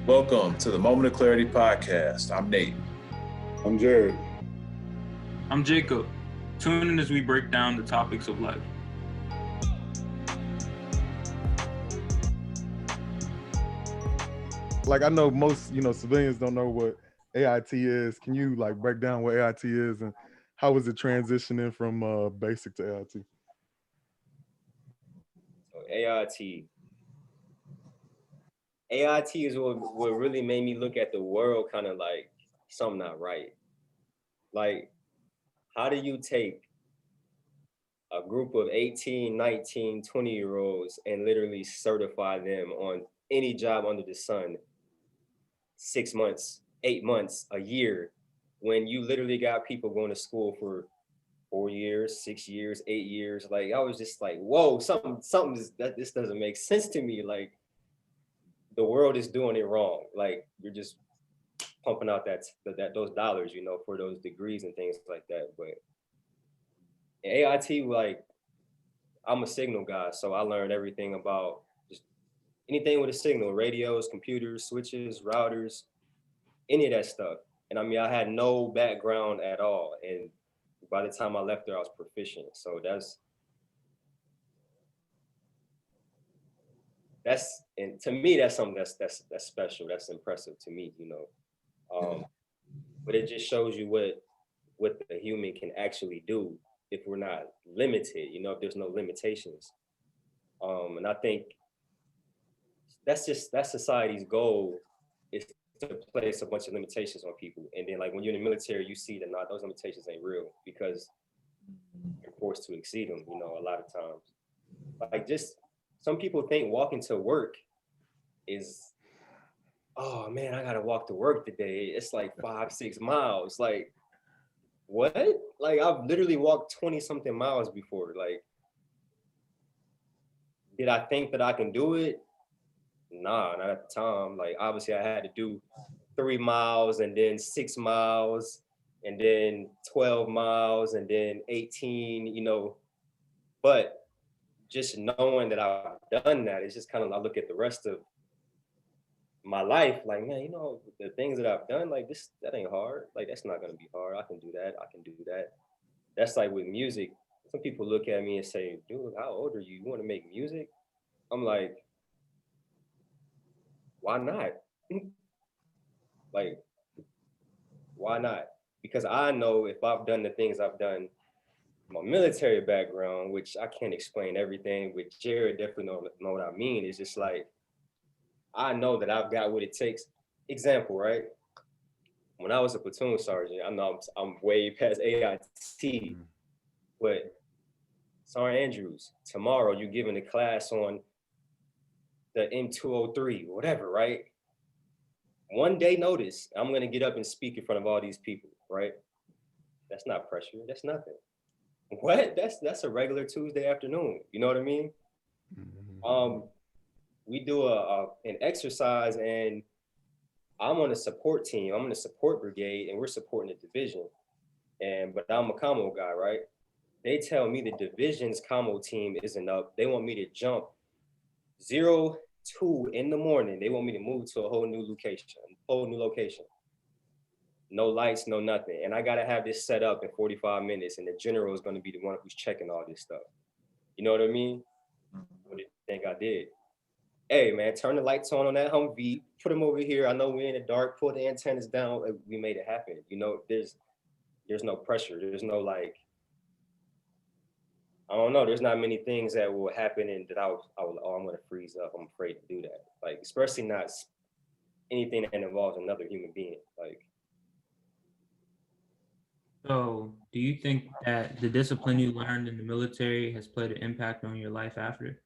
Welcome to the Moment of Clarity podcast. I'm Nate. I'm Jared. I'm Jacob. Tune in as we break down the topics of life. Like, I know most, civilians don't know what AIT is. Can you break down what AIT is and how is it transitioning from basic to AIT? So AIT is what really made me look at the world kind of like something not right. Like, how do you take a group of 18, 19, 20-year-olds and literally certify them on any job under the sun 6 months, 8 months, a year, when you literally got people going to school for 4 years, 6 years, 8 years? Like, I was just like, whoa, this doesn't make sense to me. Like, the world is doing it wrong. Like, you're just pumping out those dollars, for those degrees and things like that. But AIT, like, I'm a signal guy, so I learned everything about just anything with a signal: radios, computers, switches, routers, any of that stuff. And I mean, I had no background at all, and by the time I left there, I was proficient. So and to me, that's something that's special. That's impressive to me, But it just shows you what the human can actually do if we're not limited, if there's no limitations. And I think that's society's goal, is to place a bunch of limitations on people. And then, like, when you're in the military, you see that those limitations ain't real because you're forced to exceed them, a lot of times. Like, just some people think walking to work is, oh man, I gotta walk to work today. It's like 5-6 miles. Like, what? Like, I've literally walked 20 something miles before. Like, did I think that I can do it? Nah, not at the time. Like, obviously I had to do 3 miles and then 6 miles and then 12 miles and then 18, but just knowing that I've done that, it's just kind of, I look at the rest of my life like, man, the things that I've done, like, that ain't hard. Like, that's not gonna be hard. I can do that. I can do that. That's like with music. Some people look at me and say, dude, how old are you? You want to make music? I'm like, why not? Like, why not? Because I know if I've done the things I've done, my military background, which I can't explain everything, which Jared definitely know what I mean. It's just like, I know that I've got what it takes. Example, right? When I was a platoon sergeant, I know I'm way past AIT, but Sergeant Andrews, tomorrow you're giving a class on the M203, whatever, right? One day notice, I'm gonna get up and speak in front of all these people, right? That's not pressure. That's nothing. What? That's a regular Tuesday afternoon. You know what I mean? Mm-hmm. We do an exercise, and I'm on a support team. I'm in a support brigade, and we're supporting the division. But I'm a commo guy, right? They tell me the division's commo team isn't up. They want me to jump 02 in the morning. They want me to move to a whole new location. No lights, no nothing. And I got to have this set up in 45 minutes. And the general is going to be the one who's checking all this stuff. You know what I mean? What do you think I did? Hey, man, turn the lights on that Humvee. Put them over here. I know we're in the dark. Pull the antennas down. We made it happen. There's no pressure. There's no, like, I don't know. There's not many things that will happen and that I'm going to freeze up. I'm afraid to do that. Like, especially not anything that involves another human being. Like, so do you think that the discipline you learned in the military has played an impact on your life after?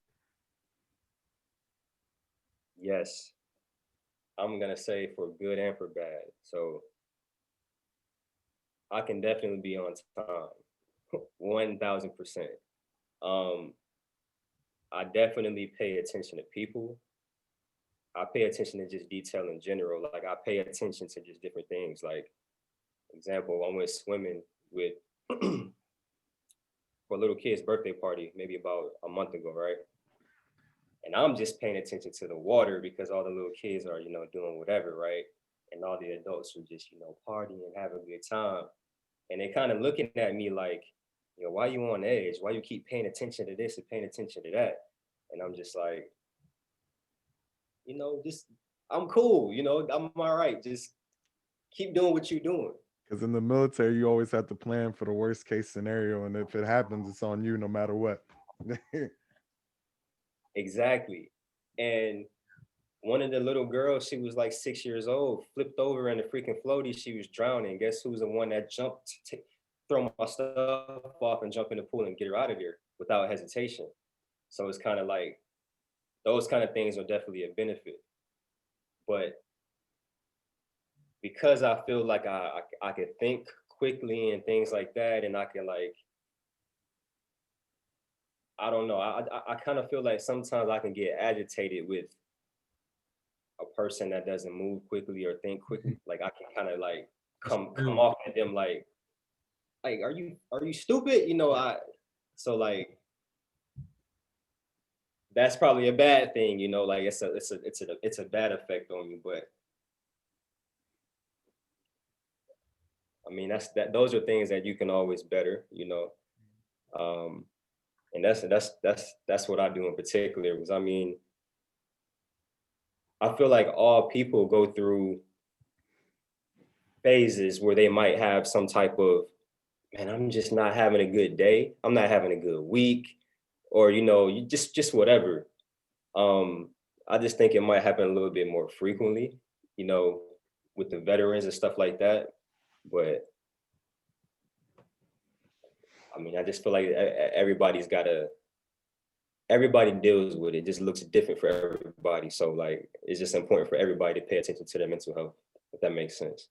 Yes. I'm going to say for good and for bad. So I can definitely be on time. 1,000%. I definitely pay attention to people. I pay attention to just detail in general. Like, I pay attention to just different things. Like, example, I went swimming with for a little kid's birthday party, maybe about a month ago, right? And I'm just paying attention to the water because all the little kids are, you know, doing whatever, right? And all the adults are just, you know, partying and having a good time. And they kind of looking at me like, you know, why you on edge? Why you keep paying attention to this and paying attention to that? And I'm just like, you know, just I'm cool, you know, I'm all right. Just keep doing what you're doing. Because in the military, you always have to plan for the worst case scenario, and if it happens, it's on you no matter what. Exactly. And one of the little girls, she was like 6 years old, flipped over in the freaking floaty. She was drowning. Guess who's the one that jumped, throw my stuff off and jump in the pool and get her out of there without hesitation. So it's kind of like those kind of things are definitely a benefit. But because I feel like I could think quickly and things like that, and I can like, I don't know, I kind of feel like sometimes I can get agitated with a person that doesn't move quickly or think quickly. Like I can kind of like come off at them like are you stupid? You know, so like that's probably a bad thing, you know, like it's a bad effect on you. But I mean those are things that you can always better, you know. And that's what I do in particular, because I mean, I feel like all people go through phases where they might have some type of, man, I'm just not having a good day. I'm not having a good week, or you know, you just whatever. I just think it might happen a little bit more frequently, you know, with the veterans and stuff like that. But I mean, I just feel like everybody deals with it. It just looks different for everybody. So like, it's just important for everybody to pay attention to their mental health, if that makes sense.